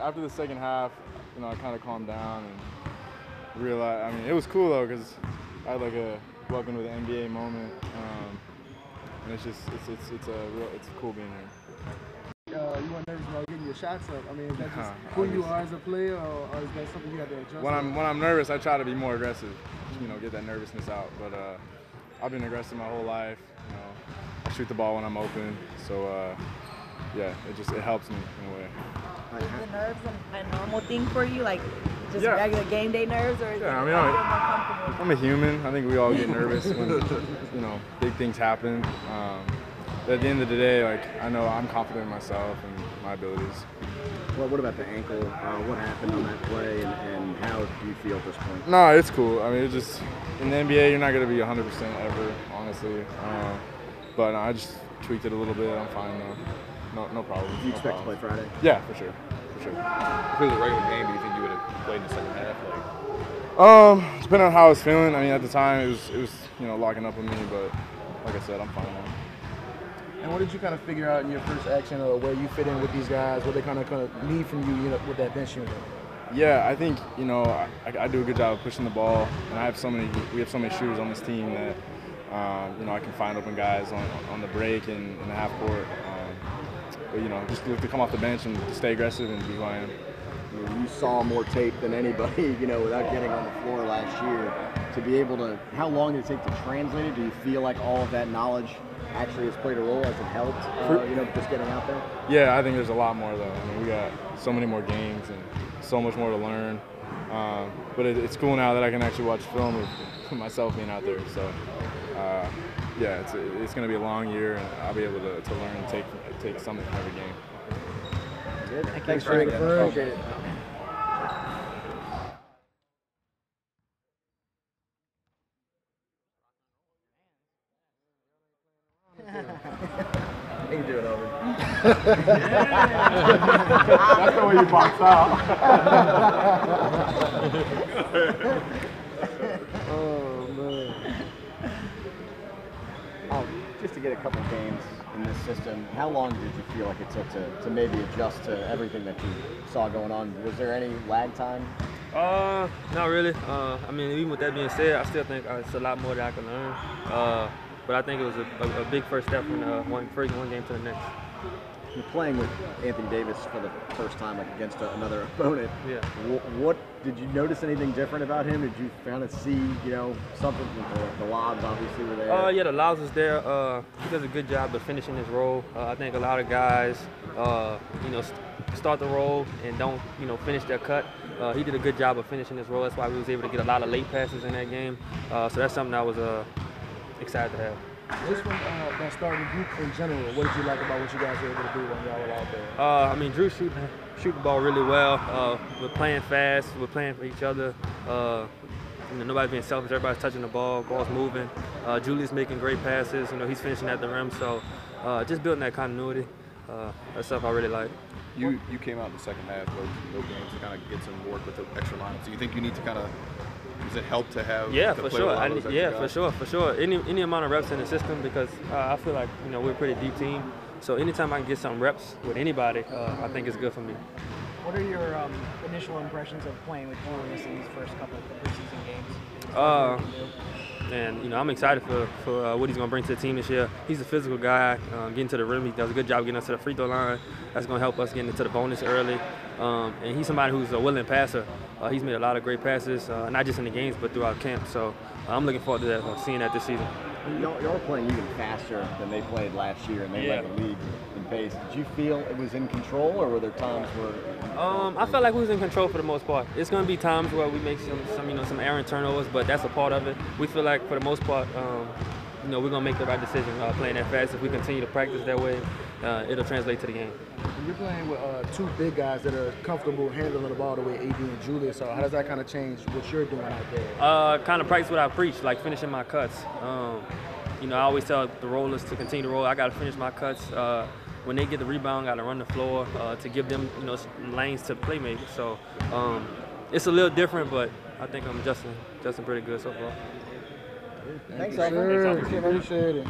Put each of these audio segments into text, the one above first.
after the second half, I kind of calmed down and realized. I mean, it was cool though because I had like a welcome to the NBA moment, and it's cool being here. You weren't nervous about getting your shots up. I mean, is that just who you are as a player, or is that something you have to adjust? When I'm nervous, I try to be more aggressive. Get that nervousness out. But I've been aggressive my whole life. I shoot the ball when I'm open. So yeah, it helps me in a way. Is the nerves a normal thing for you, like just regular game day nerves, or is it more comfortable? I'm a human. I think we all get nervous when big things happen. But at the end of the day, I know I'm confident in myself and my abilities. Well, what about the ankle? What happened on that play, and how do you feel at this point? No, it's cool. I mean, it's just in the NBA, you're not going to be 100% ever, honestly. But I just tweaked it a little bit. I'm fine though. No problem. Do you expect to play Friday? Yeah, for sure. If it was a regular game, do you think you would have played in the second half? Depending on how I was feeling. I mean, at the time, it was locking up with me. But like I said, I'm fine now. And what did you kind of figure out in your first action, or where you fit in with these guys, what they kind of need from you, with that bench unit? Yeah, I think I do a good job of pushing the ball, and we have so many shooters on this team that I can find open guys on the break and in the half court. But just look to come off the bench and stay aggressive and be who I am. You saw more tape than anybody, without getting on the floor last year. To be able to, how long did it take to translate it? Do you feel like all of that knowledge actually has played a role? Has it helped, just getting out there? Yeah, I think there's a lot more though. I mean, we got so many more games and so much more to learn. But it's cool now that I can actually watch film of myself being out there. So yeah, it's going to be a long year, and I'll be able to learn and take something from every game. Good. Thanks for it. Appreciate it. You can do it over. That's the way you box out. Oh, man. Just to get a couple games in this system, how long did you feel like it took to maybe adjust to everything that you saw going on? Was there any lag time? Not really. I mean, even with that being said, I still think it's a lot more that I can learn. But I think it was a big first step from one game to the next. You're playing with Anthony Davis for the first time, against another opponent. Yeah. What did you notice anything different about him? Did you kind of see, something? The lobs obviously were there. Yeah, the lobs was there. He does a good job of finishing his role. I think a lot of guys, start the roll and don't, finish their cut. He did a good job of finishing his role. That's why we was able to get a lot of late passes in that game. So that's something I was excited to have. Just from that starting group in general, what did you like about what you guys were able to do when y'all were out there? I mean, Drew shoot the ball really well. We're playing fast. We're playing for each other. Nobody's being selfish. Everybody's touching the ball. Ball's moving. Julius making great passes. He's finishing at the rim. So just building that continuity. That's stuff I really like. You came out in the second half of those games to kind of get some work with the extra lineup. So you think you need to kind of, does it help to have? Yeah, to for play sure. a lot of those extra guys? For sure. Any amount of reps in the system, because I feel like we're a pretty deep team. So anytime I can get some reps with anybody, I think it's good for me. What are your initial impressions of playing with Julius in these first couple of preseason games? And I'm excited for what he's going to bring to the team this year. He's a physical guy, getting to the rim. He does a good job getting us to the free throw line. That's going to help us getting into the bonus early. And he's somebody who's a willing passer. He's made a lot of great passes, not just in the games, but throughout camp. So I'm looking forward to that, seeing that this season. Y'all playing even faster than they played last year, and they led the league in pace. Did you feel it was in control, or were there times where? I felt like we was in control for the most part. It's going to be times where we make some errant turnovers, but that's a part of it. We feel like for the most part, we're going to make the right decision playing that fast. If we continue to practice that way, it'll translate to the game. You're playing with two big guys that are comfortable handling the ball the way AD and Julius. So how does that kind of change what you're doing out there? Kind of practice what I preach, like finishing my cuts. I always tell the rollers to continue to roll. I got to finish my cuts. When they get the rebound, I got to run the floor to give them, lanes to playmate. So it's a little different, but I think I'm adjusting pretty good so far. Thanks, Alfred. Appreciate it.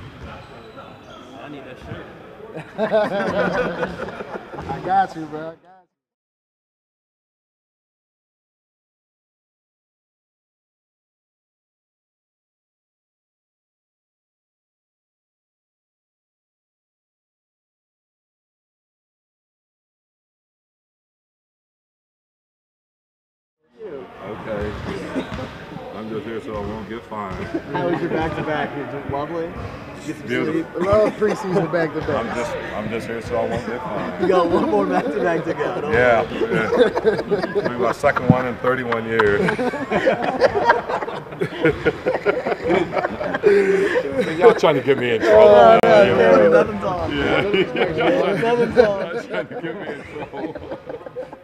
I need that shirt. I got you, bro. Okay. I'm just here so I won't get fined. How was your back-to-back? Is it lovely? Get some Beautiful. sleep? I love preseason back-to-back. I'm just here so I won't get fined. You got one more back-to-back to go. Don't Yeah. Maybe my second one in 31 years. Y'all trying to get me in trouble. Nothing's on. Nothing's on. Y'all trying to get me in trouble.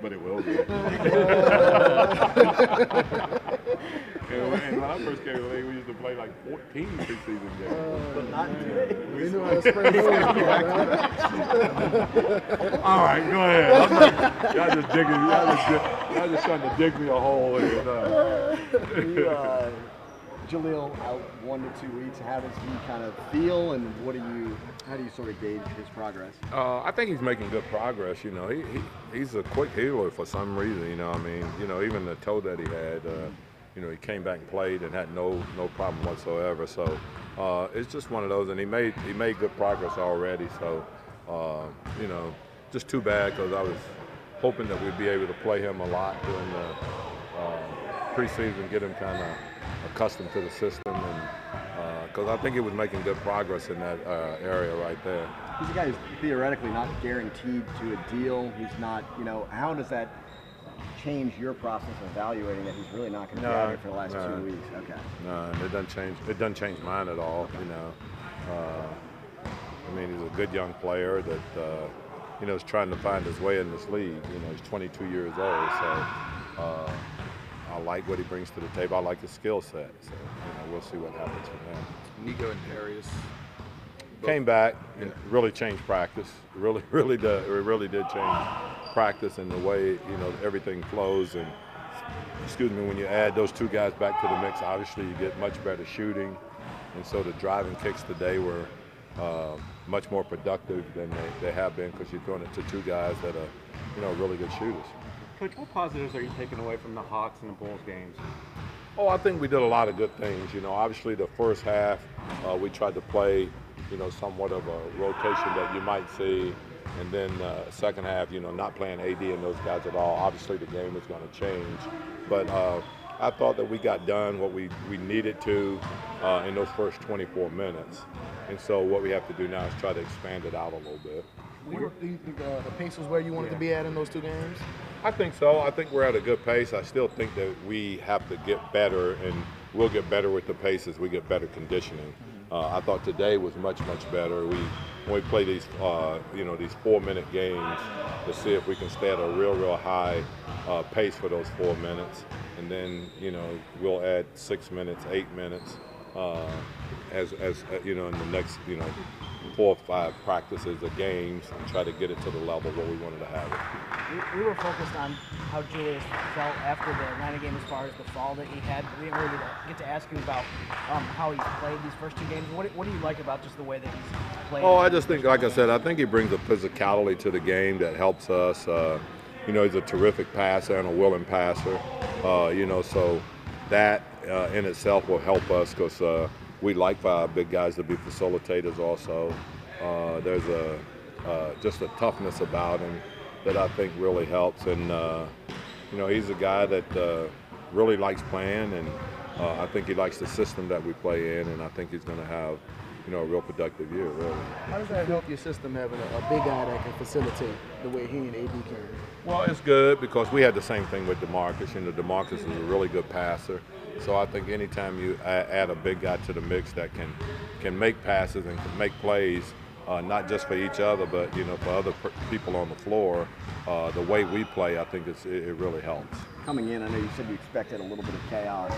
But it will be. When I first came to the league, we used to play like 14 preseason games. But not today. They knew how to spread the All right, go ahead. Y'all just digging. Y'all just trying to dig me a hole in it. Jaleel out 1 to 2 weeks. How does he kind of feel, and how do you sort of gauge his progress? I think he's making good progress. You know, he's a quick healer for some reason. You know, I mean, you know, even the toe that he had, you know, he came back and played and had no problem whatsoever. So it's just one of those, and he made good progress already. So you know, just too bad because I was hoping that we'd be able to play him a lot during the preseason, get him kind of accustomed to the system, and because I think he was making good progress in that area right there. He's a guy who's theoretically not guaranteed to a deal. He's not, you know, how does that change your process of evaluating that he's really not going to be out here for the last 2 weeks? Okay. No, it doesn't change mine at all. You know, I mean, he's a good young player that you know is trying to find his way in this league. You know, he's 22 years old, so. I like what he brings to the table. I like his skill set. So, you know, we'll see what happens from there. Nico and Darius came back and really changed practice. It really did change practice and the way, you know, everything flows. And excuse me, when you add those two guys back to the mix, obviously you get much better shooting. And so the driving kicks today were much more productive than they have been because you're throwing it to two guys that are, you know, really good shooters. Coach, what positives are you taking away from the Hawks and the Bulls games? Oh, I think we did a lot of good things. You know, obviously the first half we tried to play, you know, somewhat of a rotation that you might see, and then second half, you know, not playing AD and those guys at all. Obviously the game was going to change, but I thought that we got done what we needed to in those first 24 minutes, and so what we have to do now is try to expand it out a little bit. Do you think the pace was where you wanted to be at in those two games? I think so. I think we're at a good pace. I still think that we have to get better, and we'll get better with the pace as we get better conditioning. I thought today was much better. When we play these, you know, these 4-minute games to see if we can stay at a real high pace for those 4 minutes, and then, you know, we'll add 6 minutes, 8 minutes, as you know, in the next, you know, 4 or 5 practices or games, and try to get it to the level where we wanted to have it. We were focused on how Julius felt after the Atlanta game as far as the fall that he had. We didn't really get to ask you about how he's played these first 2 games. What do you like about just the way that he's played? Oh, I just think, like I said, I think he brings a physicality to the game that helps us. You know, he's a terrific passer and a willing passer. You know, so that in itself will help us because we like for our big guys to be facilitators also. There's just a toughness about him that I think really helps. And, you know, he's a guy that really likes playing, and I think he likes the system that we play in, and I think he's going to have, you know, a real productive year, really. How does that help your system having a big guy that can facilitate the way he and AD can? Well, it's good because we had the same thing with DeMarcus. You know, DeMarcus is a really good passer. So I think anytime you add a big guy to the mix that can make passes and can make plays, not just for each other, but, you know, for other people on the floor, the way we play, I think it really helps. Coming in, I know you said you expected a little bit of chaos.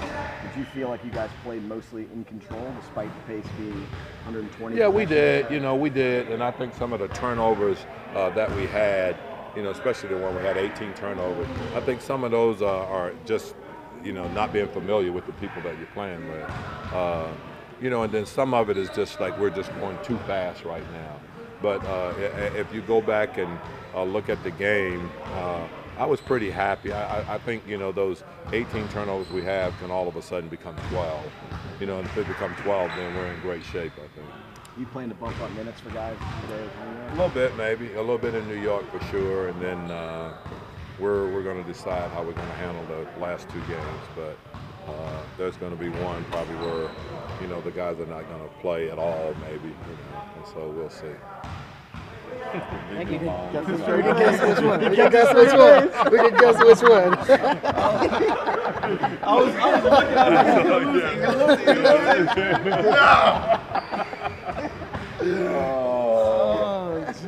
Did you feel like you guys played mostly in control despite the pace being 120? Yeah, we did. You know, we did. And I think some of the turnovers that we had, you know, especially the one we had 18 turnovers, I think some of those are just, you know, not being familiar with the people that you're playing with. You know, and then some of it is just like we're just going too fast right now. But if you go back and look at the game, I was pretty happy. I think, you know, those 18 turnovers we have can all of a sudden become 12. You know, and if they become 12, then we're in great shape, I think. You plan to bump up minutes for guys today? A little bit, maybe. A little bit in New York for sure. And then, we're going to decide how we're going to handle the last 2 games. But there's going to be one probably where, you know, the guys are not going to play at all, maybe, you know, and so we'll see. Thank you. We can guess which one. We can guess which one. We can guess which one. I was looking at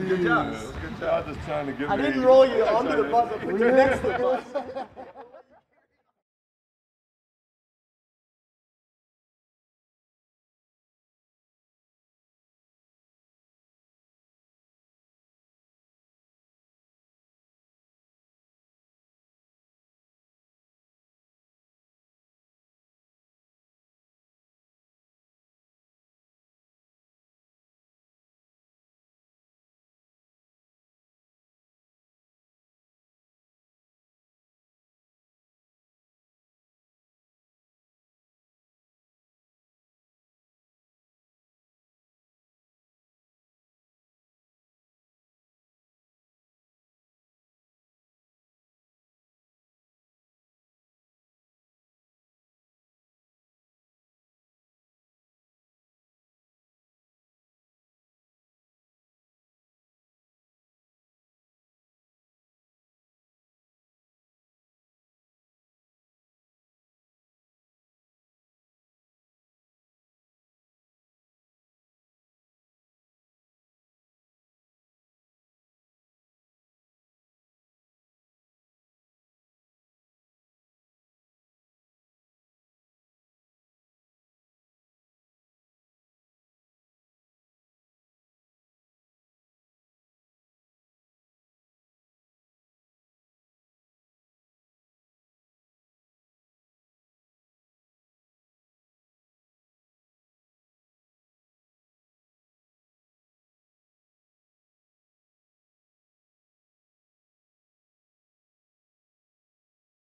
Good job. Just trying to get I didn't roll you onto the bus. I put you next to the bus.